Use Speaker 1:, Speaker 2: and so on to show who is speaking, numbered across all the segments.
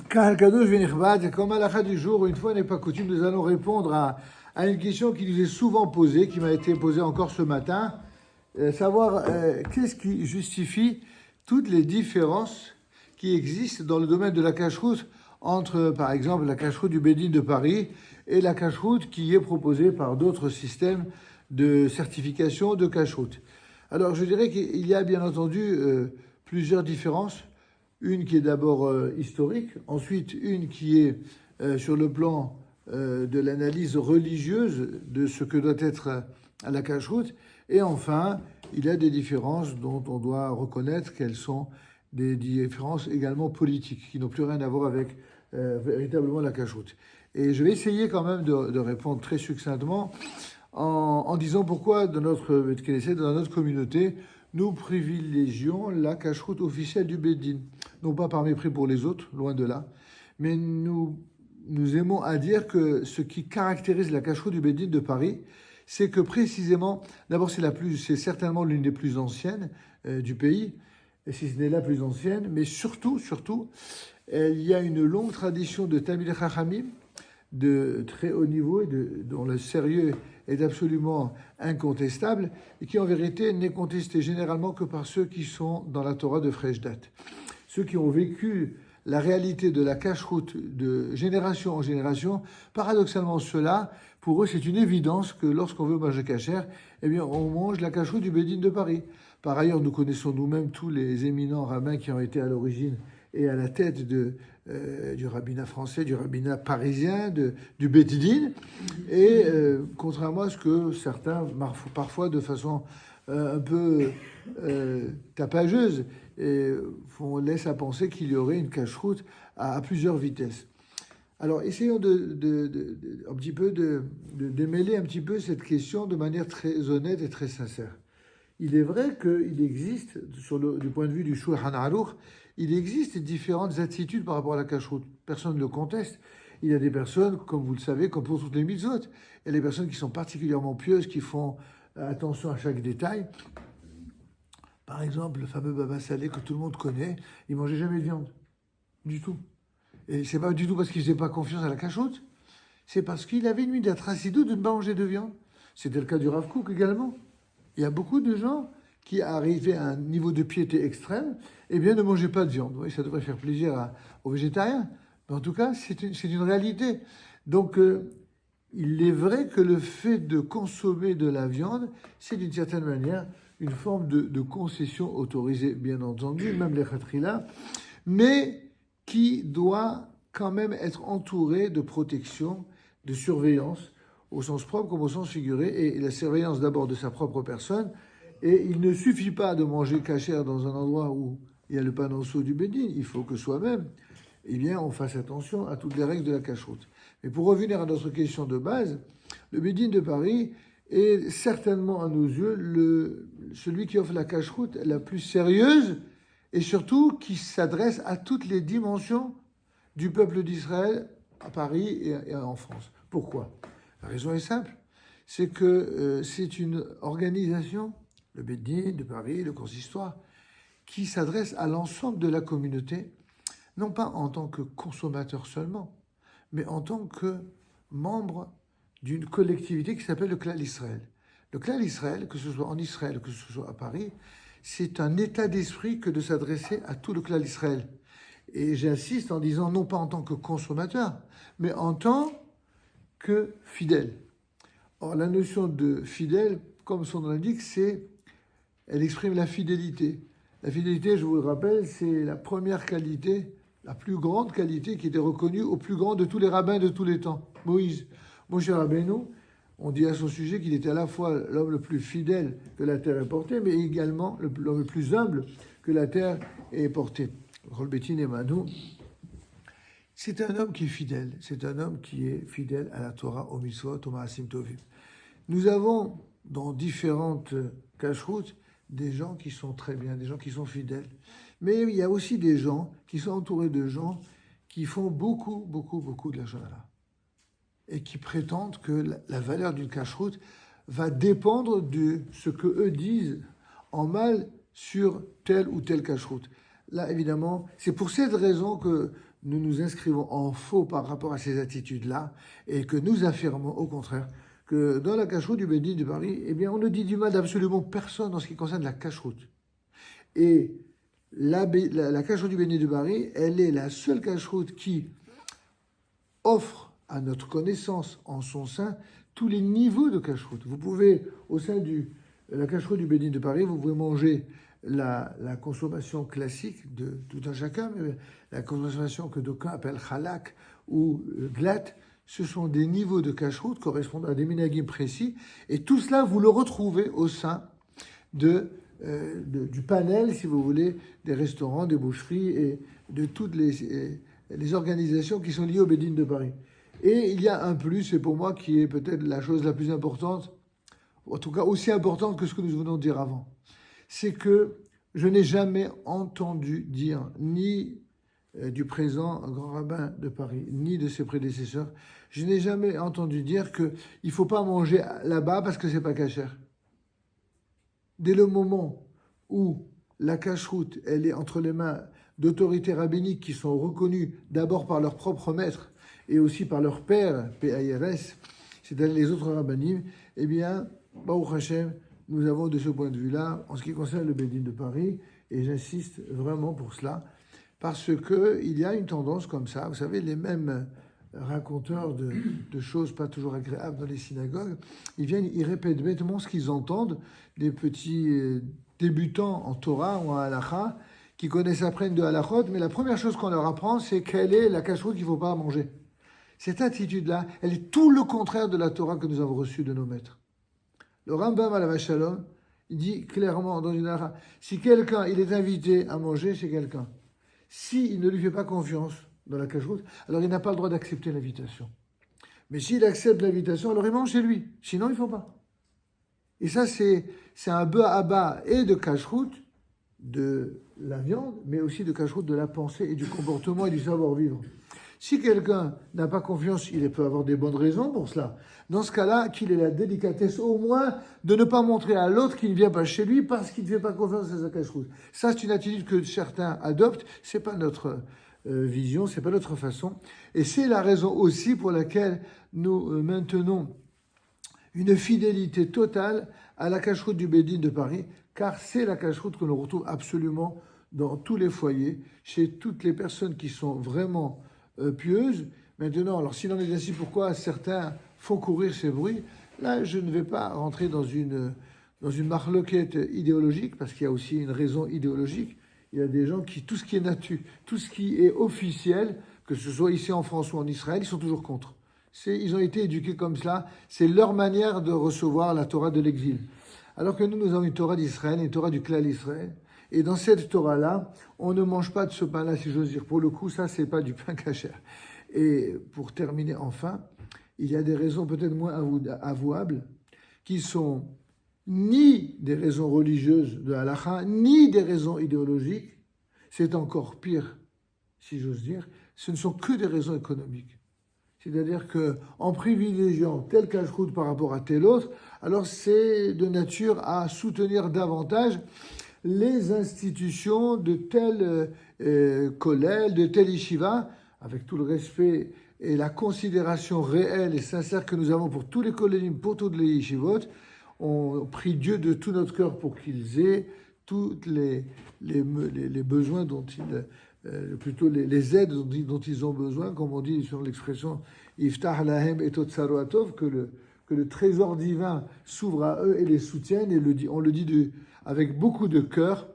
Speaker 1: Kahal Kadosh Venichbad, comme à la du jour, une fois n'est pas coutume, nous allons répondre à une question qui nous est souvent posée, qui m'a été posée encore ce matin, savoir qu'est-ce qui justifie toutes les différences qui existent dans le domaine de la cacheroute entre, par exemple, la cacheroute du Bédine de Paris et la cacheroute qui est proposée par d'autres systèmes de certification de cacheroute. Alors, je dirais qu'il y a bien entendu plusieurs différences. Une qui est d'abord historique, ensuite une qui est sur le plan de l'analyse religieuse de ce que doit être la cacheroute, et enfin, il y a des différences dont on doit reconnaître qu'elles sont des différences également politiques, qui n'ont plus rien à voir avec véritablement la cacheroute. Et je vais essayer quand même de répondre très succinctement en disant pourquoi dans notre communauté, nous privilégions la cacheroute officielle du Bédine. Non pas par mépris pour les autres, loin de là, mais nous aimons à dire que ce qui caractérise la cacheroute du Bédine de Paris, c'est que précisément, d'abord c'est certainement l'une des plus anciennes du pays, et si ce n'est la plus ancienne, mais surtout, il y a une longue tradition de Talmidei Chachamim, de très haut niveau et dont le sérieux est absolument incontestable et qui en vérité n'est contesté généralement que par ceux qui sont dans la Torah de fraîche date. Ceux qui ont vécu la réalité de la cacheroute de génération en génération, paradoxalement cela, pour eux c'est une évidence que lorsqu'on veut manger cachère, eh bien on mange la cacheroute du Bédine de Paris. Par ailleurs, nous connaissons nous-mêmes tous les éminents rabbins qui ont été à l'origine et à la tête du rabbinat français, du rabbinat parisien, du Beit Din. Et contrairement à ce que certains, parfois de façon un peu tapageuse, laissent à penser qu'il y aurait une cacheroute à plusieurs vitesses. Alors, essayons un petit peu de démêler un petit peu cette question de manière très honnête et très sincère. Il est vrai qu'il existe, du point de vue du Shulchan Aruch, il existe différentes attitudes par rapport à la cacheroute. Personne ne le conteste. Il y a des personnes, comme vous le savez, comme pour toutes les mitzvot, il y a des personnes qui sont particulièrement pieuses, qui font attention à chaque détail. Par exemple, le fameux Baba Salé que tout le monde connaît, il mangeait jamais de viande. Du tout. Et c'est pas du tout parce qu'il faisait pas confiance à la cacheroute. C'est parce qu'il avait une nuit d'atracidou de ne pas manger de viande. C'était le cas du Rav Kook également. Il y a beaucoup de gens qui arrivaient à un niveau de piété extrême, eh bien, ne mangeaient pas de viande. Oui, ça devrait faire plaisir aux végétariens. Mais en tout cas, c'est une réalité. Donc, il est vrai que le fait de consommer de la viande, c'est d'une certaine manière une forme de concession autorisée, bien entendu, même les khatrila, mais qui doit quand même être entourée de protection, de surveillance, au sens propre comme au sens figuré, et la surveillance d'abord de sa propre personne. Et il ne suffit pas de manger cachère dans un endroit où il y a le panonceau du Bédine. Il faut que soi-même, eh bien, on fasse attention à toutes les règles de la cacheroute. Mais pour revenir à notre question de base, le Bédine de Paris est certainement à nos yeux celui qui offre la cacheroute la plus sérieuse et surtout qui s'adresse à toutes les dimensions du peuple d'Israël à Paris et en France. Pourquoi ? La raison est simple, c'est que c'est une organisation, le Beit Din de Paris, le consistoire, qui s'adresse à l'ensemble de la communauté, non pas en tant que consommateur seulement, mais en tant que membre d'une collectivité qui s'appelle le Klal Israël. Le Klal Israël, que ce soit en Israël, que ce soit à Paris, c'est un état d'esprit que de s'adresser à tout le Klal Israël. Et j'insiste en disant non pas en tant que consommateur, mais en tant que fidèle. Or, la notion de fidèle, comme son nom l'indique, elle exprime la fidélité. La fidélité, je vous le rappelle, c'est la première qualité, la plus grande qualité qui était reconnue au plus grand de tous les rabbins de tous les temps, Moïse. Moshe Rabbeinu, on dit à son sujet qu'il était à la fois l'homme le plus fidèle que la terre ait porté, mais également l'homme le plus humble que la terre ait porté. Rolbetin et Manou. C'est un homme qui est fidèle. C'est un homme qui est fidèle à la Torah, au Mitzvot, au Maasim Tovim. Nous avons dans différentes cacheroutes des gens qui sont très bien, des gens qui sont fidèles. Mais il y a aussi des gens qui sont entourés de gens qui font beaucoup de la Shonara. Et qui prétendent que la valeur d'une cacheroute va dépendre de ce que eux disent en mal sur telle ou telle cacheroute. Là, évidemment, c'est pour cette raison que nous nous inscrivons en faux par rapport à ces attitudes-là et que nous affirmons au contraire que dans la cacheroute du Béni de Paris, eh bien, on ne dit du mal d'absolument personne en ce qui concerne la cacheroute. Et la cacheroute du Béni de Paris, elle est la seule cacheroute qui offre à notre connaissance en son sein tous les niveaux de cacheroute. Vous pouvez, au sein de la cacheroute du Béni de Paris, vous pouvez manger la consommation classique de tout un chacun, mais la consommation que d'aucuns appellent halak ou glat, ce sont des niveaux de cacheroute correspondant à des minhagim précis, et tout cela, vous le retrouvez au sein du panel, si vous voulez, des restaurants, des boucheries et de toutes les organisations qui sont liées au Bédine de Paris. Et il y a un plus, et pour moi, qui est peut-être la chose la plus importante, en tout cas aussi importante que ce que nous venons de dire avant, c'est que je n'ai jamais entendu dire, ni du présent grand rabbin de Paris, ni de ses prédécesseurs, je n'ai jamais entendu dire qu'il ne faut pas manger là-bas parce que c'est pas cachère. Dès le moment où la cacheroute, elle est entre les mains d'autorités rabbiniques qui sont reconnues d'abord par leur propre maître et aussi par leur père, PAIRS, c'est-à-dire les autres rabbinim, eh bien, Baruch Hashem, nous avons de ce point de vue-là, en ce qui concerne le Bédine de Paris, et j'insiste vraiment pour cela, parce qu'il y a une tendance comme ça, vous savez, les mêmes raconteurs de choses pas toujours agréables dans les synagogues, ils répètent bêtement ce qu'ils entendent des petits débutants en Torah ou en halakha, qui connaissent apprennent de halachot, mais la première chose qu'on leur apprend, c'est quelle est la cacheroute qu'il ne faut pas manger. Cette attitude-là, elle est tout le contraire de la Torah que nous avons reçue de nos maîtres. Le Rambam Alav Shalom, il dit clairement dans une halakha, si quelqu'un il est invité à manger chez quelqu'un, s'il ne lui fait pas confiance dans la cacheroute, alors il n'a pas le droit d'accepter l'invitation. Mais s'il accepte l'invitation, alors il mange chez lui. Sinon, il ne faut pas. Et ça, c'est un bas à bas et de cacheroute, de la viande, mais aussi de cacheroute de la pensée et du comportement et du savoir-vivre. Si quelqu'un n'a pas confiance, il peut avoir des bonnes raisons pour cela. Dans ce cas-là, qu'il ait la délicatesse au moins de ne pas montrer à l'autre qu'il ne vient pas chez lui parce qu'il ne fait pas confiance à sa cacheroute. Ça, c'est une attitude que certains adoptent. C'est pas notre vision, c'est pas notre façon. Et c'est la raison aussi pour laquelle nous maintenons une fidélité totale à la cacheroute du Bédine de Paris, car c'est la cacheroute que l'on retrouve absolument dans tous les foyers, chez toutes les personnes qui sont vraiment pieuses. Maintenant, alors s'il en est ainsi, pourquoi certains font courir ces bruits? Là, je ne vais pas rentrer dans une marloquette idéologique, parce qu'il y a aussi une raison idéologique. Il y a des gens qui, tout ce qui est nature, tout ce qui est officiel, que ce soit ici en France ou en Israël, ils sont toujours contre. Ils ont été éduqués comme cela, c'est leur manière de recevoir la Torah de l'exil. Alors que nous avons une Torah d'Israël, une Torah du Klal Israël, et dans cette Torah-là, on ne mange pas de ce pain-là, si j'ose dire. Pour le coup, ça, c'est pas du pain kasher. Et pour terminer enfin, il y a des raisons peut-être moins avouables, qui sont ni des raisons religieuses de halakha, ni des raisons idéologiques. C'est encore pire, si j'ose dire. Ce ne sont que des raisons économiques. C'est-à-dire qu'en privilégiant tel cacheroute par rapport à tel autre, alors c'est de nature à soutenir davantage les institutions de tel kollel, de tel yeshiva, avec tout le respect et la considération réelle et sincère que nous avons pour tous les kollelim, pour toutes les yeshivot. On prie Dieu de tout notre cœur pour qu'ils aient tous les besoins dont plutôt les aides dont ils ont besoin, comme on dit sur l'expression Iftah lahem et Totsaro atov, que le trésor divin s'ouvre à eux et les soutienne, et on le dit avec beaucoup de cœur,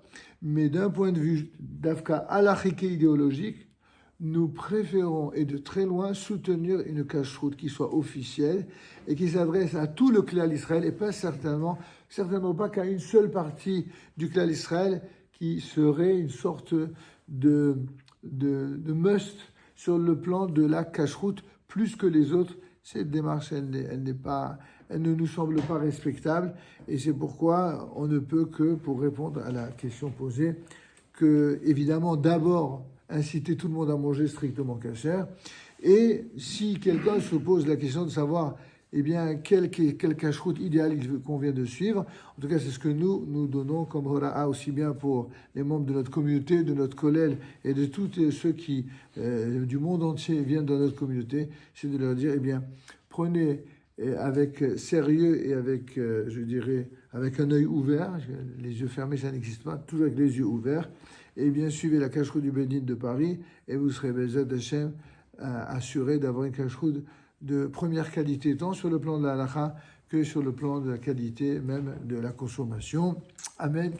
Speaker 1: mais d'un point de vue d'Afka halachique idéologique, nous préférons et de très loin soutenir une cacheroute qui soit officielle et qui s'adresse à tout le Klal Israël et pas certainement pas qu'à une seule partie du Klal Israël qui serait une sorte de must sur le plan de la cacheroute plus que les autres. Cette démarche, elle ne nous semble pas respectable et c'est pourquoi on ne peut que, pour répondre à la question posée, que évidemment d'abord inciter tout le monde à manger strictement kasher. Et si quelqu'un se pose la question de savoir eh bien, quel cache-route idéal il convient de suivre. En tout cas, c'est ce que nous donnons comme Hora'a, aussi bien pour les membres de notre communauté, de notre collège et de tous ceux qui, du monde entier, viennent dans notre communauté. C'est de leur dire, eh bien, prenez avec sérieux et avec, je dirais, avec un œil ouvert, les yeux fermés, ça n'existe pas, toujours avec les yeux ouverts, et bien, suivez la cache-route du Bénin de Paris, et vous serez, Bezat Hashem, assuré d'avoir une cache-route de première qualité, tant sur le plan de la halakha que sur le plan de la qualité même de la consommation. Amen.